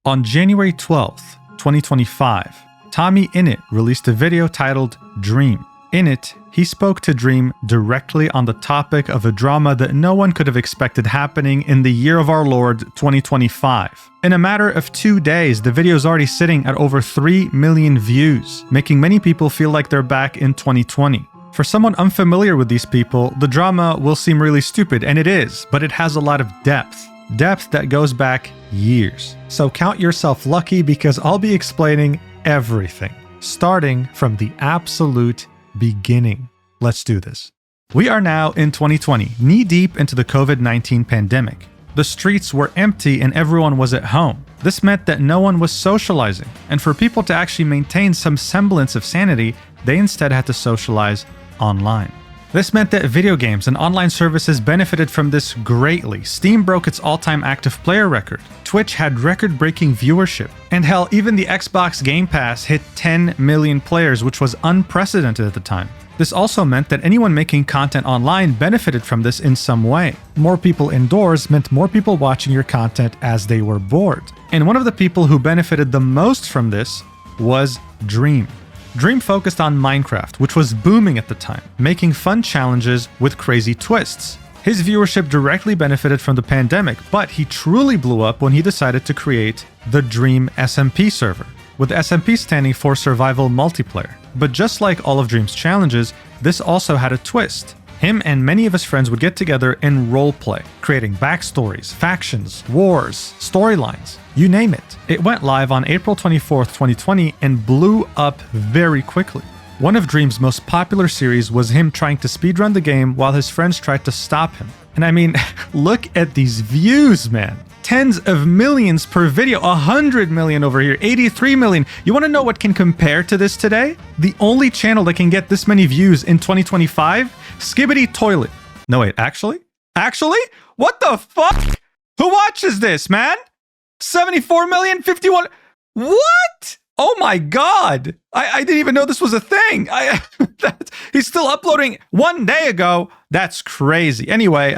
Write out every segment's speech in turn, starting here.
On January 12th, 2025, TommyInnit released a video titled Dream. In it, he spoke to Dream directly on the topic of a drama that no one could have expected happening in the year of our Lord 2025. In a matter of 2 days, the video is already sitting at over 3 million views, making many people feel like they're back in 2020. For someone unfamiliar with these people, the drama will seem really stupid, and it is, but it has a lot of depth. Depth that goes back years. So count yourself lucky because I'll be explaining everything, starting from the absolute beginning. Let's do this. We are now in 2020, knee-deep into the COVID-19 pandemic. The streets were empty and everyone was at home. This meant that no one was socializing, and for people to actually maintain some semblance of sanity, they instead had to socialize online. This meant that video games and online services benefited from this greatly. Steam broke its all-time active player record. Twitch had record-breaking viewership. And hell, even the Xbox Game Pass hit 10 million players, which was unprecedented at the time. This also meant that anyone making content online benefited from this in some way. More people indoors meant more people watching your content as they were bored. And one of the people who benefited the most from this was Dream. Dream focused on Minecraft, which was booming at the time, making fun challenges with crazy twists. His viewership directly benefited from the pandemic, but he truly blew up when he decided to create the Dream SMP server, with SMP standing for Survival Multiplayer. But just like all of Dream's challenges, this also had a twist. Him and many of his friends would get together and roleplay, creating backstories, factions, wars, storylines, you name it. It went live on April 24th, 2020 and blew up very quickly. One of Dream's most popular series was him trying to speedrun the game while his friends tried to stop him. And I mean, look at these views, man. Tens of millions per video, 100 million over here, 83 million. You want to know what can compare to this today? The only channel that can get this many views in 2025? Skibidi Toilet. No, wait, actually? Actually? What the fuck? Who watches this, man? 74 million, 51. What? Oh my God. I didn't even know this was a thing. He's still uploading 1 day ago. That's crazy. Anyway,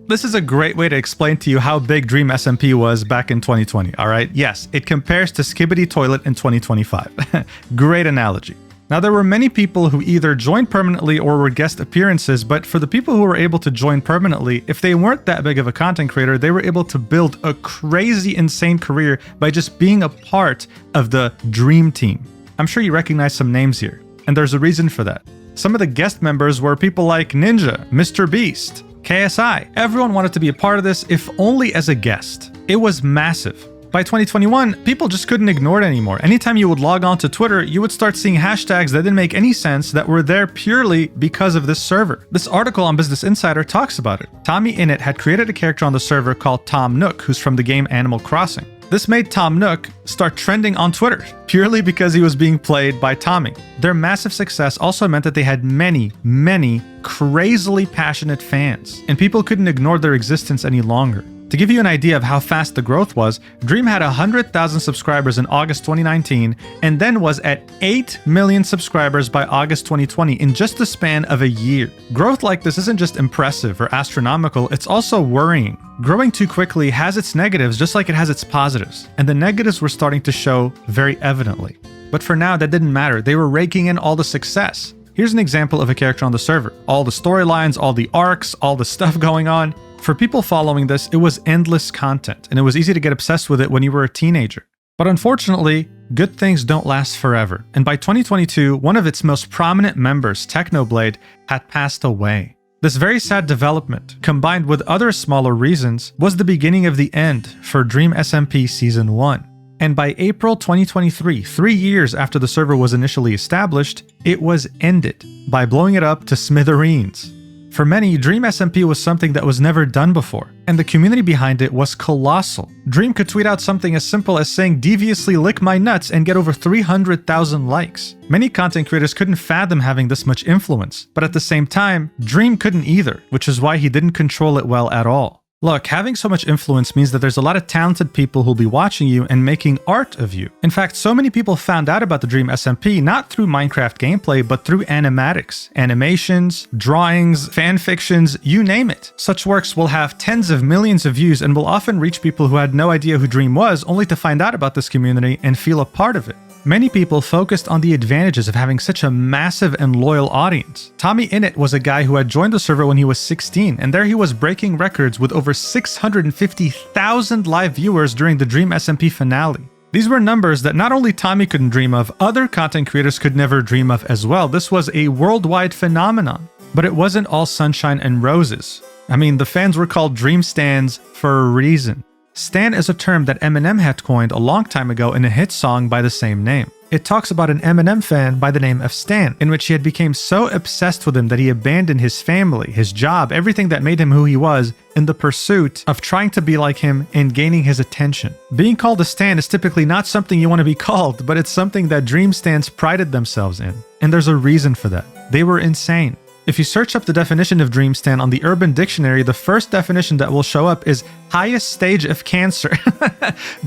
this is a great way to explain to you how big Dream SMP was back in 2020, all right? Yes, it compares to Skibidi Toilet in 2025. Great analogy. Now, there were many people who either joined permanently or were guest appearances, but for the people who were able to join permanently, if they weren't that big of a content creator, they were able to build a crazy, insane career by just being a part of the Dream team. I'm sure you recognize some names here, and there's a reason for that. Some of the guest members were people like Ninja, Mr. Beast, KSI. Everyone wanted to be a part of this, if only as a guest. It was massive. By 2021, people just couldn't ignore it anymore. Anytime you would log on to Twitter, you would start seeing hashtags that didn't make any sense that were there purely because of this server. This article on Business Insider talks about it. TommyInnit had created a character on the server called Tom Nook, who's from the game Animal Crossing. This made Tom Nook start trending on Twitter, purely because he was being played by Tommy. Their massive success also meant that they had many, many crazily passionate fans, and people couldn't ignore their existence any longer. To give you an idea of how fast the growth was, Dream had 100,000 subscribers in August 2019 and then was at 8 million subscribers by August 2020 in just the span of a year. Growth like this isn't just impressive or astronomical, it's also worrying. Growing too quickly has its negatives just like it has its positives, and the negatives were starting to show very evidently. But for now, that didn't matter. They were raking in all the success. Here's an example of a character on the server. All the storylines, all the arcs, all the stuff going on. For people following this, it was endless content, and it was easy to get obsessed with it when you were a teenager. But unfortunately, good things don't last forever, and by 2022, one of its most prominent members, Technoblade, had passed away. This very sad development, combined with other smaller reasons, was the beginning of the end for Dream SMP Season 1. And by April 2023, 3 years after the server was initially established, it was ended by blowing it up to smithereens. For many, Dream SMP was something that was never done before, and the community behind it was colossal. Dream could tweet out something as simple as saying "deviously lick my nuts" and get over 300,000 likes. Many content creators couldn't fathom having this much influence, but at the same time, Dream couldn't either, which is why he didn't control it well at all. Look, having so much influence means that there's a lot of talented people who'll be watching you and making art of you. In fact, so many people found out about the Dream SMP not through Minecraft gameplay, but through animatics, animations, drawings, fan fictions, you name it. Such works will have tens of millions of views and will often reach people who had no idea who Dream was, only to find out about this community and feel a part of it. Many people focused on the advantages of having such a massive and loyal audience. TommyInnit was a guy who had joined the server when he was 16, and there he was breaking records with over 650,000 live viewers during the Dream SMP finale. These were numbers that not only Tommy couldn't dream of, other content creators could never dream of as well. This was a worldwide phenomenon. But it wasn't all sunshine and roses. I mean, the fans were called Dream Stans for a reason. Stan is a term that Eminem had coined a long time ago in a hit song by the same name. It talks about an Eminem fan by the name of Stan, in which he had become so obsessed with him that he abandoned his family, his job, everything that made him who he was, in the pursuit of trying to be like him and gaining his attention. Being called a Stan is typically not something you want to be called, but it's something that Dream Stans prided themselves in. And there's a reason for that. They were insane. If you search up the definition of Dream Stan on the Urban Dictionary, the first definition that will show up is highest stage of cancer.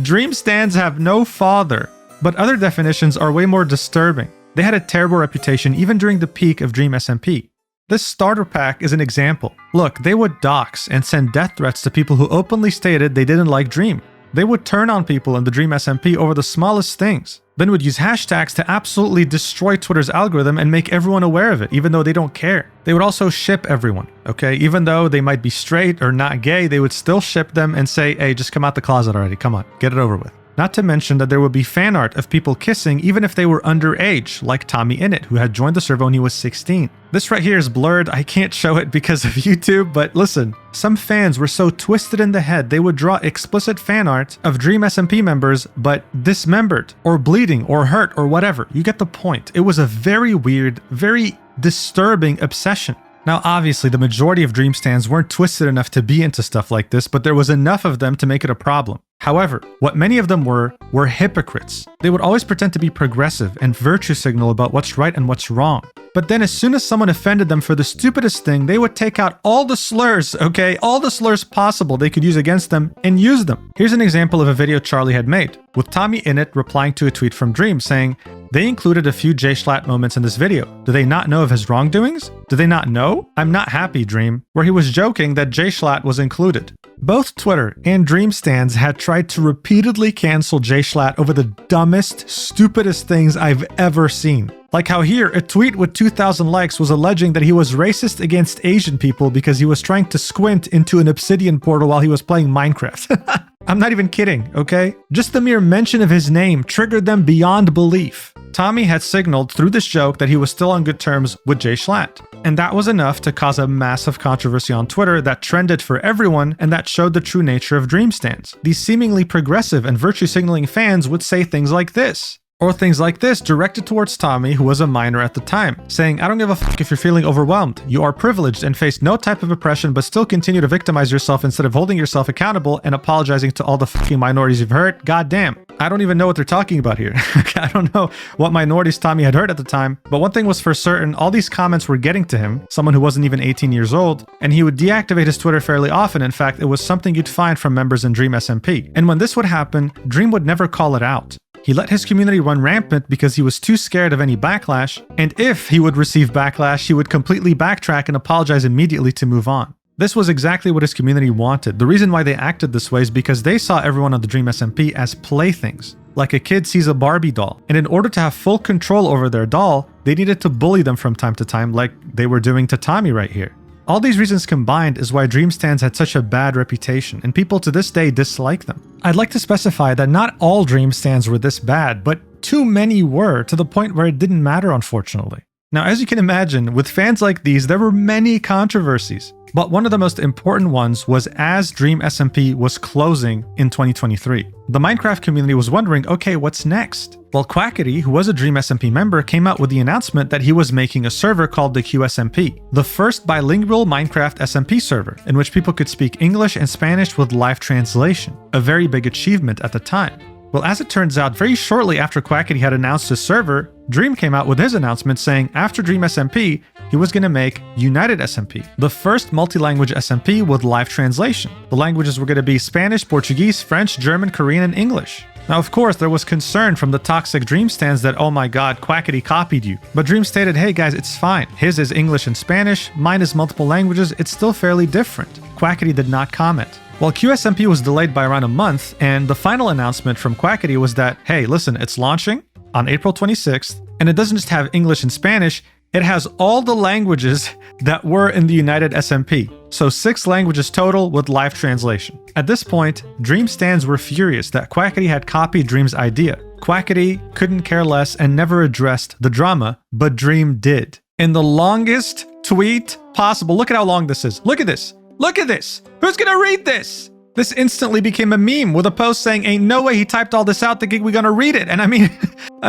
Dream Stans have no father. But other definitions are way more disturbing. They had a terrible reputation even during the peak of Dream SMP. This starter pack is an example. Look, they would dox and send death threats to people who openly stated they didn't like Dream. They would turn on people in the Dream SMP over the smallest things, then would use hashtags to absolutely destroy Twitter's algorithm and make everyone aware of it, even though they don't care. They would also ship everyone, okay? Even though they might be straight or not gay, they would still ship them and say, hey, just come out the closet already, come on, get it over with. Not to mention that there would be fan art of people kissing even if they were underage, like TommyInnit, who had joined the server when he was 16. This right here is blurred, I can't show it because of YouTube, but listen, some fans were so twisted in the head they would draw explicit fan art of Dream SMP members, but dismembered, or bleeding, or hurt, or whatever. You get the point. It was a very weird, very disturbing obsession. Now, obviously, the majority of Dream Stans weren't twisted enough to be into stuff like this, but there was enough of them to make it a problem. However, what many of them were hypocrites. They would always pretend to be progressive and virtue signal about what's right and what's wrong. But then as soon as someone offended them for the stupidest thing, they would take out all the slurs, okay? All the slurs possible they could use against them and use them. Here's an example of a video Charlie had made, with TommyInnit replying to a tweet from Dream saying, they included a few J-Schlatt moments in this video. Do they not know of his wrongdoings? Do they not know? I'm not happy, Dream, where he was joking that J-Schlatt was included. Both Twitter and Dream Stans had tried to repeatedly cancel J-Schlatt over the dumbest, stupidest things I've ever seen. Like how here, a tweet with 2,000 likes was alleging that he was racist against Asian people because he was trying to squint into an obsidian portal while he was playing Minecraft. I'm not even kidding, okay? Just the mere mention of his name triggered them beyond belief. Tommy had signaled through this joke that he was still on good terms with J-Schlatt. And that was enough to cause a massive controversy on Twitter that trended for everyone and that showed the true nature of Dream Stans. These seemingly progressive and virtue signaling fans would say things like this. Or things like this directed towards Tommy, who was a minor at the time, saying, I don't give a fuck if you're feeling overwhelmed. You are privileged and face no type of oppression, but still continue to victimize yourself instead of holding yourself accountable and apologizing to all the fucking minorities you've hurt. God damn. I don't even know what they're talking about here. I don't know what minorities Tommy had hurt at the time, but one thing was for certain, all these comments were getting to him, someone who wasn't even 18 years old, and he would deactivate his Twitter fairly often. In fact, it was something you'd find from members in Dream SMP. And when this would happen, Dream would never call it out. He let his community run rampant because he was too scared of any backlash, and if he would receive backlash, he would completely backtrack and apologize immediately to move on. This was exactly what his community wanted. The reason why they acted this way is because they saw everyone on the Dream SMP as playthings, like a kid sees a Barbie doll, and in order to have full control over their doll, they needed to bully them from time to time like they were doing to Tommy right here. All these reasons combined is why Dream Stans had such a bad reputation, and people to this day dislike them. I'd like to specify that not all Dream Stans were this bad, but too many were, to the point where it didn't matter, unfortunately. Now, as you can imagine, with fans like these, there were many controversies. But one of the most important ones was as Dream SMP was closing in 2023. The Minecraft community was wondering, okay, what's next? Well, Quackity, who was a Dream SMP member, came out with the announcement that he was making a server called the QSMP, the first bilingual Minecraft SMP server, in which people could speak English and Spanish with live translation, a very big achievement at the time. Well, as it turns out, very shortly after Quackity had announced his server, Dream came out with his announcement saying after Dream SMP, he was going to make United SMP, the first multi-language SMP with live translation. The languages were going to be Spanish, Portuguese, French, German, Korean, and English. Now, of course, there was concern from the toxic Dream stands that, oh my god, Quackity copied you. But Dream stated, hey guys, it's fine. His is English and Spanish, mine is multiple languages, it's still fairly different. Quackity did not comment. Well, QSMP was delayed by around a month, and the final announcement from Quackity was that, hey, listen, it's launching on April 26th, and it doesn't just have English and Spanish, it has all the languages that were in the United SMP. So 6 languages total with live translation. At this point, Dream stands were furious that Quackity had copied Dream's idea. Quackity couldn't care less and never addressed the drama, but Dream did. In the longest tweet possible. Look at how long this is. Look at this. Look at this. Who's gonna read this? This instantly became a meme with a post saying, ain't no way he typed all this out thinking we're gonna read it. And I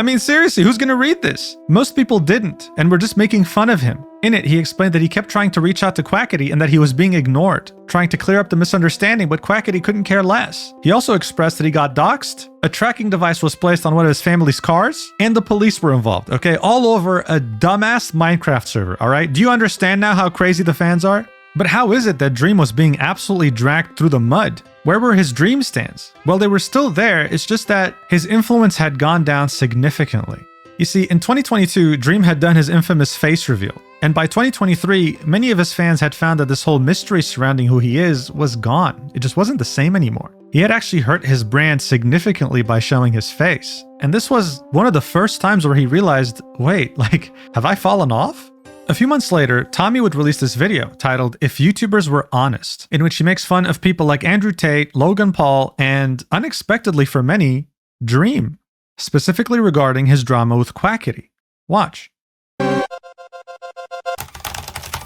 mean, seriously, who's gonna read this? Most people didn't, and were just making fun of him. In it, he explained that he kept trying to reach out to Quackity and that he was being ignored, trying to clear up the misunderstanding, but Quackity couldn't care less. He also expressed that he got doxxed, a tracking device was placed on one of his family's cars, and the police were involved, okay? All over a dumbass Minecraft server, all right? Do you understand now how crazy the fans are? But how is it that Dream was being absolutely dragged through the mud? Where were his Dream stands? Well, they were still there, it's just that his influence had gone down significantly. You see, in 2022, Dream had done his infamous face reveal. And by 2023, many of his fans had found that this whole mystery surrounding who he is was gone. It just wasn't the same anymore. He had actually hurt his brand significantly by showing his face. And this was one of the first times where he realized, wait, like, have I fallen off? A few months later, Tommy would release this video titled If YouTubers Were Honest, in which he makes fun of people like Andrew Tate, Logan Paul, and, unexpectedly for many, Dream, specifically regarding his drama with Quackity. Watch.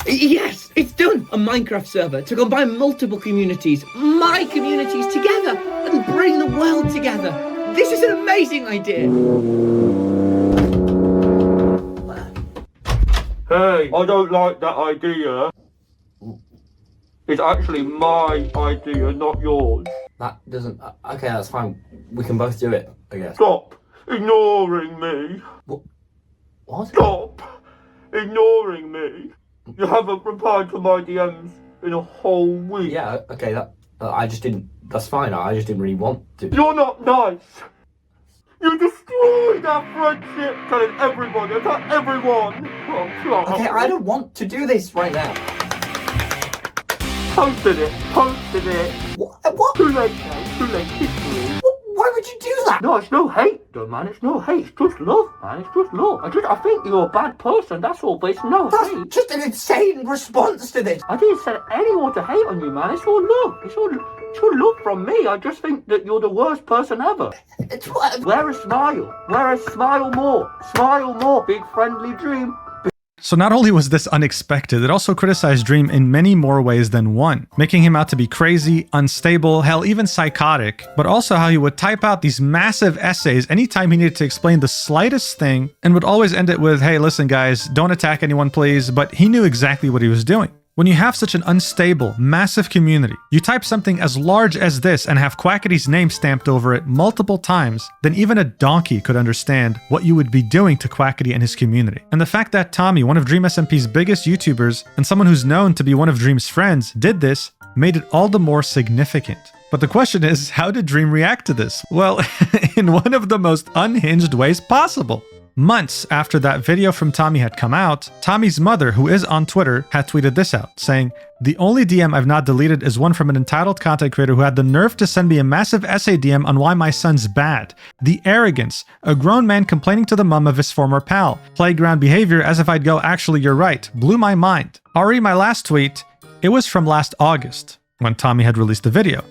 Yes, it's done! A Minecraft server to combine multiple communities, my communities together, and bring the world together. This is an amazing idea! Hey, I don't like that idea. It's actually my idea, not yours. That doesn't... Okay, that's fine. We can both do it, I guess. Stop ignoring me. What? Stop ignoring me. You haven't replied to my DMs in a whole week. Yeah, okay, that... I just didn't... That's fine, I just didn't really want to. You're not nice. You destroyed our friendship, telling everybody, tell everyone. Okay, I don't want to do this right now. Posted it. What? Too late now, too late, history. Why would you do that? No, it's no hate, though, man. It's no hate. It's just love, man. It's just love. I think you're a bad person, that's all, but it's no hate. That's just an insane response to this. I didn't send anyone to hate on you, man. It's all love. It's all love from me. I just think that you're the worst person ever. It's what? Wear a smile. Smile more. Smile more, big friendly Dream. So not only was this unexpected, it also criticized Dream in many more ways than one, making him out to be crazy, unstable, hell, even psychotic, but also how he would type out these massive essays anytime he needed to explain the slightest thing and would always end it with, hey, listen guys, don't attack anyone please, but he knew exactly what he was doing. When you have such an unstable, massive community, you type something as large as this and have Quackity's name stamped over it multiple times, then even a donkey could understand what you would be doing to Quackity and his community. And the fact that Tommy, one of Dream SMP's biggest YouTubers, and someone who's known to be one of Dream's friends, did this, made it all the more significant. But the question is, how did Dream react to this? Well, in one of the most unhinged ways possible. Months after that video from Tommy had come out, Tommy's mother, who is on Twitter, had tweeted this out, saying, "The only DM I've not deleted is one from an entitled content creator who had the nerve to send me a massive essay DM on why my son's bad. The arrogance. A grown man complaining to the mum of his former pal. Playground behavior as if I'd go, actually you're right. Blew my mind." Ari, my last tweet, it was from last August, when Tommy had released the video.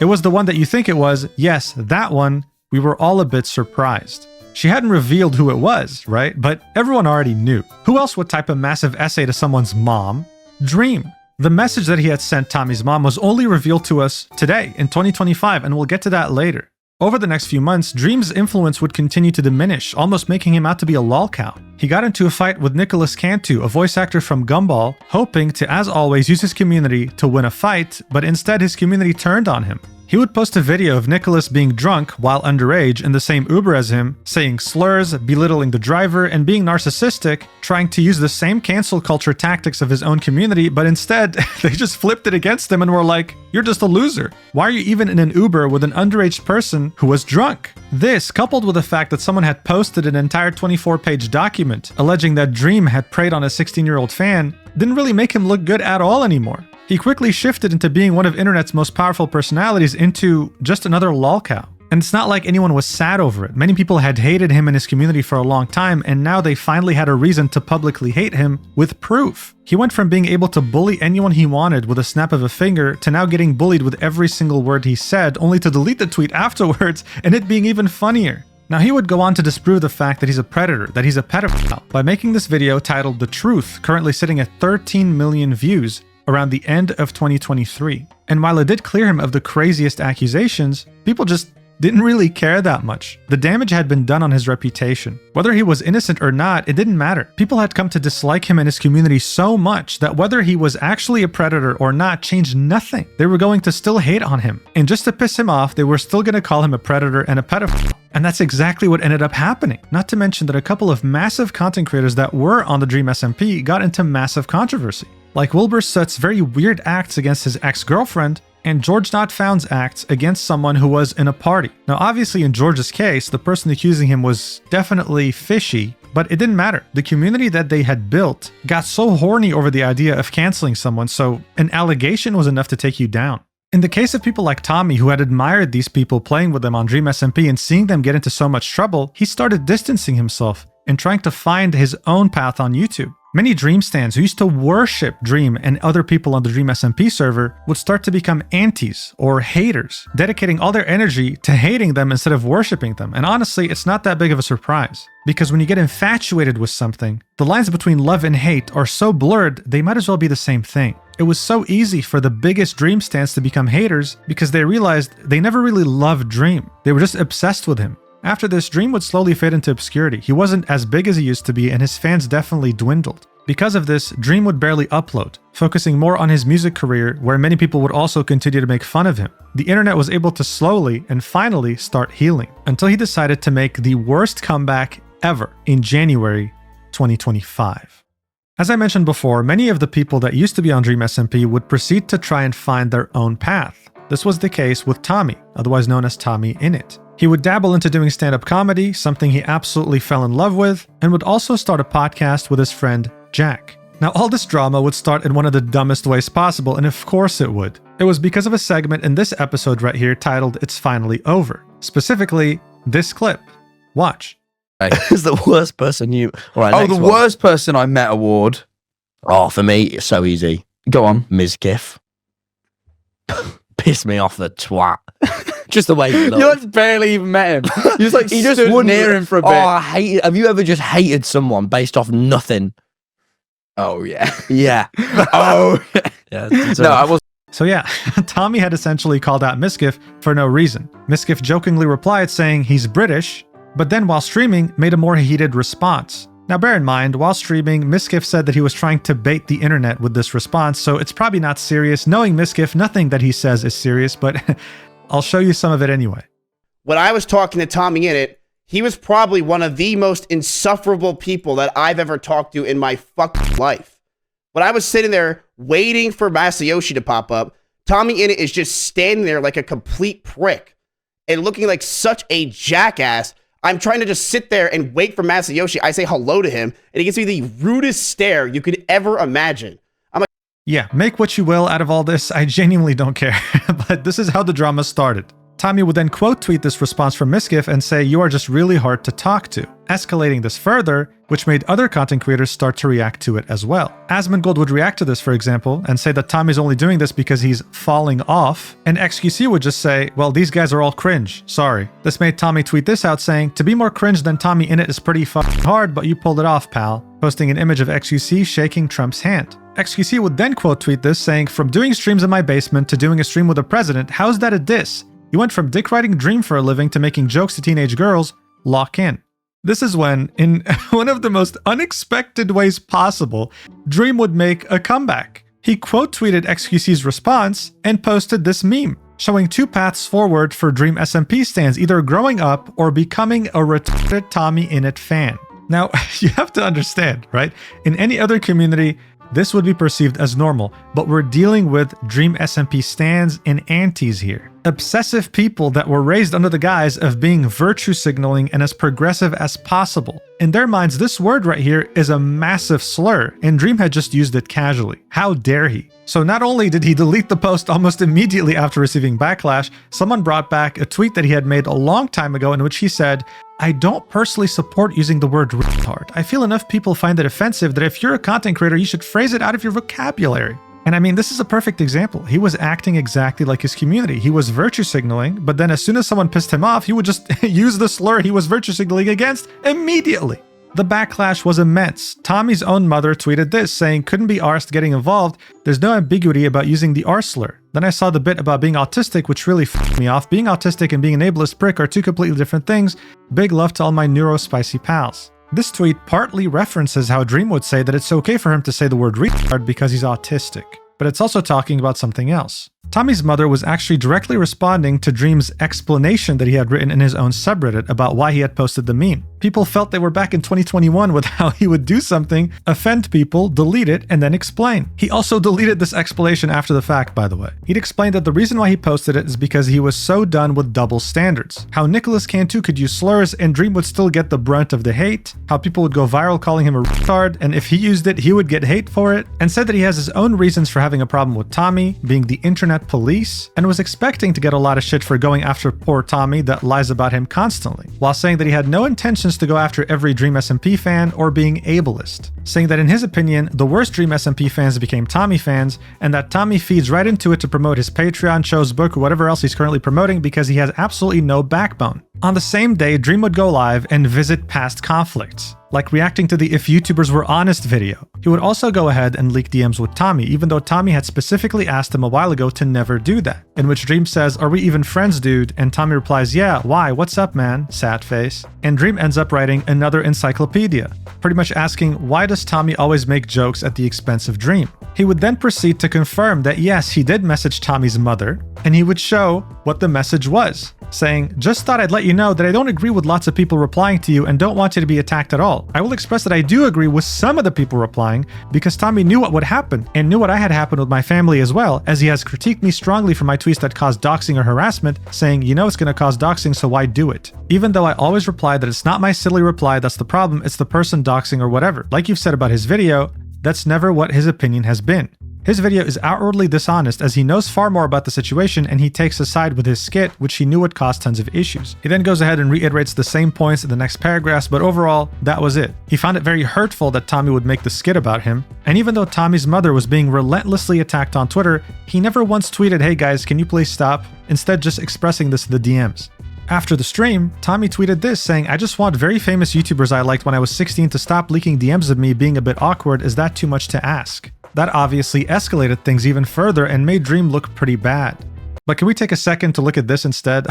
It was the one that you think it was. Yes, that one. We were all a bit surprised. She hadn't revealed who it was, right? But everyone already knew. Who else would type a massive essay to someone's mom? Dream. The message that he had sent Tommy's mom was only revealed to us today, in 2025, and we'll get to that later. Over the next few months, Dream's influence would continue to diminish, almost making him out to be a lolcow. He got into a fight with NicholasKantu, a voice actor from Gumball, hoping to, as always, use his community to win a fight, but instead his community turned on him. He would post a video of Nicholas being drunk while underage in the same Uber as him, saying slurs, belittling the driver, and being narcissistic, trying to use the same cancel culture tactics of his own community, but instead, they just flipped it against him and were like, "You're just a loser. Why are you even in an Uber with an underage person who was drunk?" This, coupled with the fact that someone had posted an entire 24-page document alleging that Dream had preyed on a 16-year-old fan, didn't really make him look good at all anymore. He quickly shifted into being one of internet's most powerful personalities into just another lolcow. And it's not like anyone was sad over it. Many people had hated him and his community for a long time, and now they finally had a reason to publicly hate him with proof. He went from being able to bully anyone he wanted with a snap of a finger to now getting bullied with every single word he said, only to delete the tweet afterwards and it being even funnier. Now, he would go on to disprove the fact that he's a predator, that he's a pedophile, by making this video titled The Truth, currently sitting at 13 million views around the end of 2023. And while it did clear him of the craziest accusations, people just didn't really care that much. The damage had been done on his reputation. Whether he was innocent or not, it didn't matter. People had come to dislike him and his community so much that whether he was actually a predator or not changed nothing. They were going to still hate on him. And just to piss him off, they were still going to call him a predator and a pedophile. And that's exactly what ended up happening. Not to mention that a couple of massive content creators that were on the Dream SMP got into massive controversy. Like Wilbur Soot's very weird acts against his ex-girlfriend, and George Not Found's acts against someone who was in a party. Now, obviously in George's case, the person accusing him was definitely fishy, but it didn't matter. The community that they had built got so horny over the idea of canceling someone, so an allegation was enough to take you down. In the case of people like Tommy, who had admired these people playing with them on Dream SMP and seeing them get into so much trouble, he started distancing himself and trying to find his own path on YouTube. Many Dream stans who used to worship Dream and other people on the Dream SMP server would start to become antis or haters, dedicating all their energy to hating them instead of worshiping them. And honestly, it's not that big of a surprise, because when you get infatuated with something, the lines between love and hate are so blurred, they might as well be the same thing. It was so easy for the biggest Dream stans to become haters because they realized they never really loved Dream. They were just obsessed with him. After this, Dream would slowly fade into obscurity. He wasn't as big as he used to be, and his fans definitely dwindled. Because of this, Dream would barely upload, focusing more on his music career, where many people would also continue to make fun of him. The internet was able to slowly and finally start healing, until he decided to make the worst comeback ever in January 2025. As I mentioned before, many of the people that used to be on Dream SMP would proceed to try and find their own path. This was the case with Tommy, otherwise known as TommyInnit. He would dabble into doing stand-up comedy, something he absolutely fell in love with, and would also start a podcast with his friend Jack. Now, all this drama would start in one of the dumbest ways possible, and of course it would. It was because of a segment in this episode right here titled It's Finally Over. Specifically, this clip. Watch. Who's the worst person you... All right, the worst person I met award. Oh, for me, it's so easy. Go on. Ms. Piss me off, the twat. Just the way he looked. You just barely even met him. You just like He just stood wouldn't- near him for a bit. Oh, I hate. Have you ever just hated someone based off nothing? Oh yeah. Yeah. Oh. Yeah. No, I was. So yeah, Tommy had essentially called out Miskiff for no reason. Miskiff jokingly replied saying he's British, but then while streaming made a more heated response. Now bear in mind, while streaming, Miskiff said that he was trying to bait the internet with this response, so it's probably not serious. Knowing Miskiff, nothing that he says is serious, but I'll show you some of it anyway. When I was talking to TommyInnit, he was probably one of the most insufferable people that I've ever talked to in my fucking life. When I was sitting there waiting for Masayoshi to pop up, TommyInnit is just standing there like a complete prick and looking like such a jackass. I'm trying to just sit there and wait for Masayoshi. I say hello to him, and he gives me the rudest stare you could ever imagine. I'm like, Yeah, make what you will out of all this, I genuinely don't care, but this is how the drama started. Tommy would then quote tweet this response from Miskiff and say, "You are just really hard to talk to," escalating this further, which made other content creators start to react to it as well. Asmongold would react to this, for example, and say that Tommy's only doing this because he's falling off, and XQC would just say, "Well, these guys are all cringe, sorry." This made Tommy tweet this out saying, "To be more cringe than TommyInnit is pretty fucking hard, but you pulled it off, pal," posting an image of XQC shaking Trump's hand. XQC would then quote tweet this saying, "From doing streams in my basement to doing a stream with a president, how's that a diss? You went from dick riding Dream for a living to making jokes to teenage girls. Lock in." This is when, in one of the most unexpected ways possible, Dream would make a comeback. He quote tweeted XQC's response and posted this meme. showing two paths forward for Dream SMP stans, either growing up or becoming a retarded TommyInnit fan. Now, you have to understand, right? In any other community, this would be perceived as normal, but we're dealing with Dream SMP stans and antis here. Obsessive people that were raised under the guise of being virtue signaling and as progressive as possible. In their minds, this word right here is a massive slur, and Dream had just used it casually. How dare he? So not only did he delete the post almost immediately after receiving backlash, someone brought back a tweet that he had made a long time ago in which he said, "I don't personally support using the word retard. I feel enough people find it offensive that if you're a content creator, you should phrase it out of your vocabulary." And I mean, this is a perfect example. He was acting exactly like his community. He was virtue signaling, but then as soon as someone pissed him off, he would just use the slur he was virtue signaling against immediately. The backlash was immense. Tommy's own mother tweeted this, saying, "Couldn't be arsed getting involved. There's no ambiguity about using the R slur." Then I saw the bit about being autistic, which really f***ed me off. Being autistic and being an ableist prick are two completely different things. Big love to all my neuro-spicy pals. This tweet partly references how Dream would say that it's okay for him to say the word retard because he's autistic. But it's also talking about something else. Tommy's mother was actually directly responding to Dream's explanation that he had written in his own subreddit about why he had posted the meme. People felt they were back in 2021 with how he would do something, offend people, delete it, and then explain. He also deleted this explanation after the fact, by the way. He'd explained that the reason why he posted it is because he was so done with double standards. How NicholasKantu could use slurs and Dream would still get the brunt of the hate. How people would go viral calling him a retard, and if he used it, he would get hate for it. And said that he has his own reasons for having a problem with Tommy, being the internet police, and was expecting to get a lot of shit for going after poor Tommy that lies about him constantly, while saying that he had no intentions to go after every Dream SMP fan or being ableist, saying that in his opinion, the worst Dream SMP fans became Tommy fans, and that Tommy feeds right into it to promote his Patreon, shows, book, or whatever else he's currently promoting because he has absolutely no backbone. On the same day, Dream would go live and visit past conflicts, like reacting to the "If YouTubers Were Honest" video. He would also go ahead and leak DMs with Tommy, even though Tommy had specifically asked him a while ago to never do that. In which Dream says, "Are we even friends, dude?" And Tommy replies, "Yeah, why? What's up, man?" Sad face. And Dream ends up writing another encyclopedia, pretty much asking, why does Tommy always make jokes at the expense of Dream? He would then proceed to confirm that yes, he did message Tommy's mother, and he would show what the message was, saying, "Just thought I'd let you know that I don't agree with lots of people replying to you and don't want you to be attacked at all. I will express that I do agree with some of the people replying because Tommy knew what would happen and knew what I had happened with my family as well, as he has critiqued me strongly for my tweets that caused doxing or harassment, saying, you know it's going to cause doxing, so why do it? Even though I always reply that it's not my silly reply that's the problem, it's the person doxing or whatever. Like you've said about his video, that's never what his opinion has been. His video is outwardly dishonest as he knows far more about the situation and he takes a side with his skit, which he knew would cause tons of issues." He then goes ahead and reiterates the same points in the next paragraphs, but overall, that was it. He found it very hurtful that Tommy would make the skit about him, and even though Tommy's mother was being relentlessly attacked on Twitter, he never once tweeted, "Hey guys, can you please stop?" Instead, just expressing this in the DMs. After the stream, Tommy tweeted this, saying, "I just want very famous YouTubers I liked when I was 16 to stop leaking DMs of me being a bit awkward. Is that too much to ask?" That obviously escalated things even further and made Dream look pretty bad. But can we take a second to look at this instead?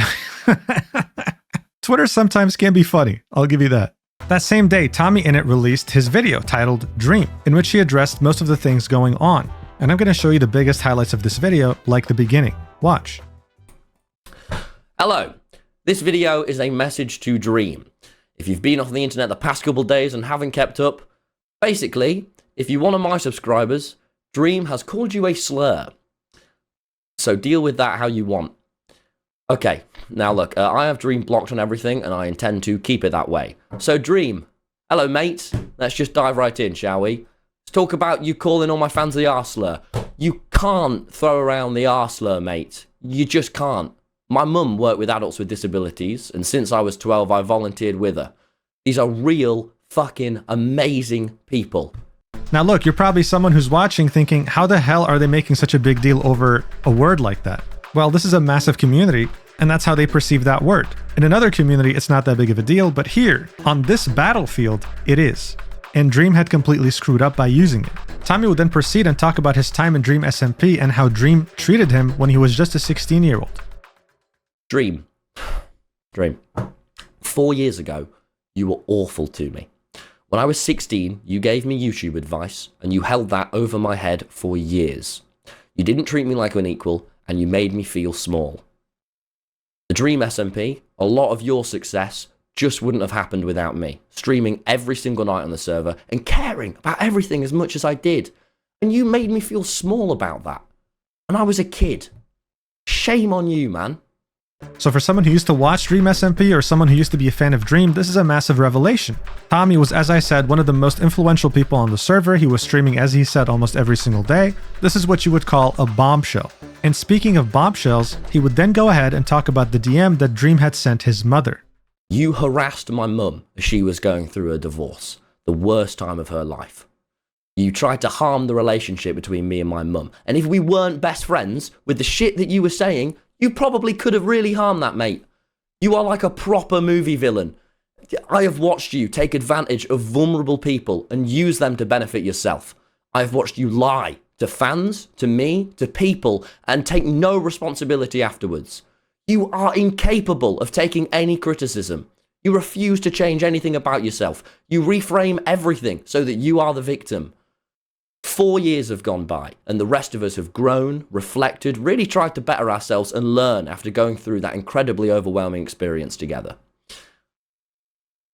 Twitter sometimes can be funny, I'll give you that. That same day, TommyInnit released his video titled Dream, in which he addressed most of the things going on. And I'm going to show you the biggest highlights of this video, like the beginning. Watch. Hello. This video is a message to Dream. If you've been off the internet the past couple days and haven't kept up, basically, if you're one of my subscribers, Dream has called you a slur. So deal with that how you want. Okay, now look, I have Dream blocked on everything and I intend to keep it that way. So Dream, hello mate, let's just dive right in, shall we? Let's talk about you calling all my fans the R slur. You can't throw around the R slur, mate. You just can't. My mum worked with adults with disabilities, and since I was 12, I volunteered with her. These are real, fucking amazing people. Now look, you're probably someone who's watching thinking, how the hell are they making such a big deal over a word like that? Well, this is a massive community, and that's how they perceive that word. In another community, it's not that big of a deal, but here, on this battlefield, it is. And Dream had completely screwed up by using it. Tommy would then proceed and talk about his time in Dream SMP and how Dream treated him when he was just a 16-year-old. Dream. 4 years ago, you were awful to me. When I was 16, you gave me YouTube advice, and you held that over my head for years. You didn't treat me like an equal, and you made me feel small. The Dream SMP, a lot of your success just wouldn't have happened without me, streaming every single night on the server and caring about everything as much as I did. And you made me feel small about that. And I was a kid. Shame on you, man. So for someone who used to watch Dream SMP or someone who used to be a fan of Dream, this is a massive revelation. Tommy was, as I said, one of the most influential people on the server. He was streaming, as he said, almost every single day. This is what you would call a bombshell. And speaking of bombshells, he would then go ahead and talk about the DM that Dream had sent his mother. You harassed my mum as she was going through a divorce, the worst time of her life. You tried to harm the relationship between me and my mum. And if we weren't best friends, with the shit that you were saying, you probably could have really harmed that, mate. You are like a proper movie villain. I have watched you take advantage of vulnerable people and use them to benefit yourself. I have watched you lie to fans, to me, to people, and take no responsibility afterwards. You are incapable of taking any criticism. You refuse to change anything about yourself. You reframe everything so that you are the victim. 4 years have gone by, and the rest of us have grown, reflected, really tried to better ourselves and learn after going through that incredibly overwhelming experience together.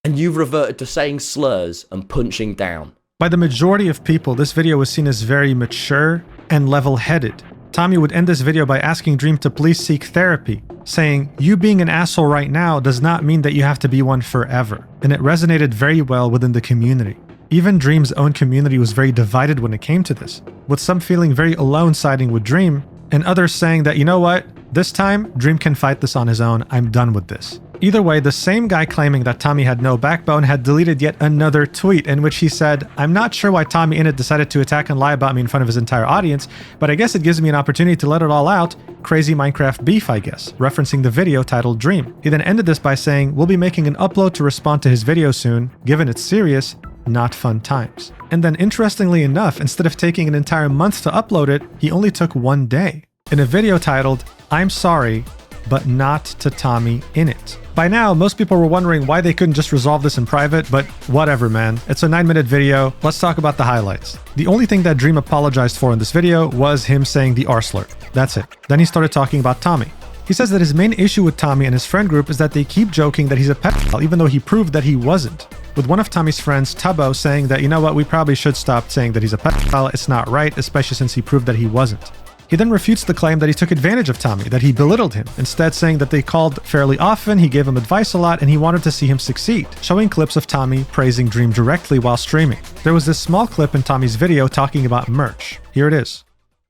And you've reverted to saying slurs and punching down. By the majority of people, this video was seen as very mature and level-headed. Tommy would end this video by asking Dream to please seek therapy, saying, "You being an asshole right now does not mean that you have to be one forever." And it resonated very well within the community. Even Dream's own community was very divided when it came to this, with some feeling very alone siding with Dream, and others saying that, you know what, this time, Dream can fight this on his own, I'm done with this. Either way, the same guy claiming that Tommy had no backbone had deleted yet another tweet in which he said, "I'm not sure why TommyInnit decided to attack and lie about me in front of his entire audience, but I guess it gives me an opportunity to let it all out. Crazy Minecraft beef, I guess," referencing the video titled Dream. He then ended this by saying, "We'll be making an upload to respond to his video soon, given it's serious, not fun times." And then interestingly enough, instead of taking an entire month to upload it, he only took 1 day. In a video titled, "I'm sorry, but not to TommyInnit." By now, most people were wondering why they couldn't just resolve this in private, but whatever, man. It's a 9-minute video. Let's talk about the highlights. The only thing that Dream apologized for in this video was him saying the R slur. That's it. Then he started talking about Tommy. He says that his main issue with Tommy and his friend group is that they keep joking that he's a pedophile, even though he proved that he wasn't. With one of Tommy's friends, Tubbo, saying that, you know what, we probably should stop saying that he's a pedophile, it's not right, especially since he proved that he wasn't. He then refutes the claim that he took advantage of Tommy, that he belittled him, instead saying that they called fairly often, he gave him advice a lot, and he wanted to see him succeed, showing clips of Tommy praising Dream directly while streaming. There was this small clip in Tommy's video talking about merch. Here it is.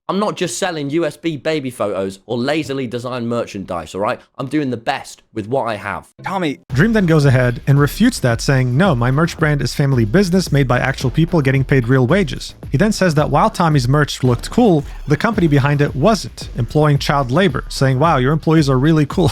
I'm not just selling USB baby photos or lazily designed merchandise, alright? I'm doing the best with what I have. Tommy, Dream then goes ahead and refutes that, saying, "No, my merch brand is family business made by actual people getting paid real wages." He then says that while Tommy's merch looked cool, the company behind it wasn't, employing child labor, saying, "Wow, your employees are really cool."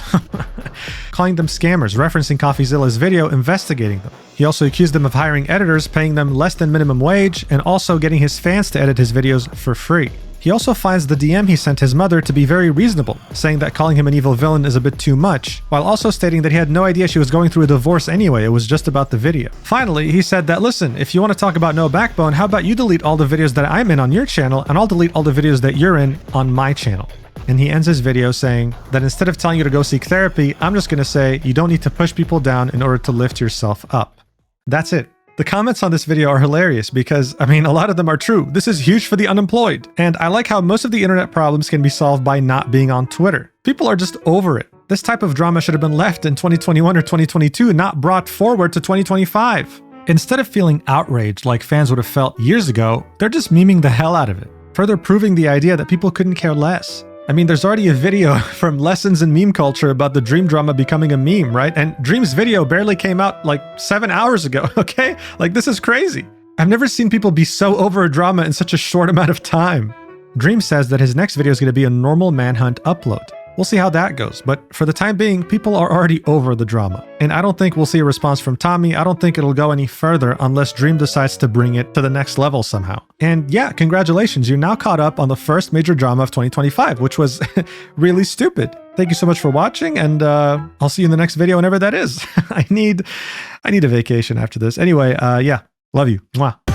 Calling them scammers, referencing CoffeeZilla's video investigating them. He also accused them of hiring editors, paying them less than minimum wage, and also getting his fans to edit his videos for free. He also finds the DM he sent his mother to be very reasonable, saying that calling him an evil villain is a bit too much, while also stating that he had no idea she was going through a divorce anyway, it was just about the video. Finally, he said that, "Listen, if you want to talk about no backbone, how about you delete all the videos that I'm in on your channel, and I'll delete all the videos that you're in on my channel." And he ends his video saying that instead of telling you to go seek therapy, I'm just going to say you don't need to push people down in order to lift yourself up. That's it. The comments on this video are hilarious because, I mean, a lot of them are true. This is huge for the unemployed. And I like how most of the internet problems can be solved by not being on Twitter. People are just over it. This type of drama should have been left in 2021 or 2022, not brought forward to 2025. Instead of feeling outraged like fans would have felt years ago, they're just memeing the hell out of it, further proving the idea that people couldn't care less. I mean, there's already a video from Lessons in Meme Culture about the Dream drama becoming a meme, right? And Dream's video barely came out like 7 hours ago, okay? Like, this is crazy. I've never seen people be so over a drama in such a short amount of time. Dream says that his next video is going to be a normal Manhunt upload. We'll see how that goes, but for the time being, people are already over the drama. And I don't think we'll see a response from Tommy. I don't think it'll go any further unless Dream decides to bring it to the next level somehow. And yeah, congratulations, you're now caught up on the first major drama of 2025, which was really stupid. Thank you so much for watching, and I'll see you in the next video whenever that is. I need a vacation after this. Anyway, yeah, love you. Mwah.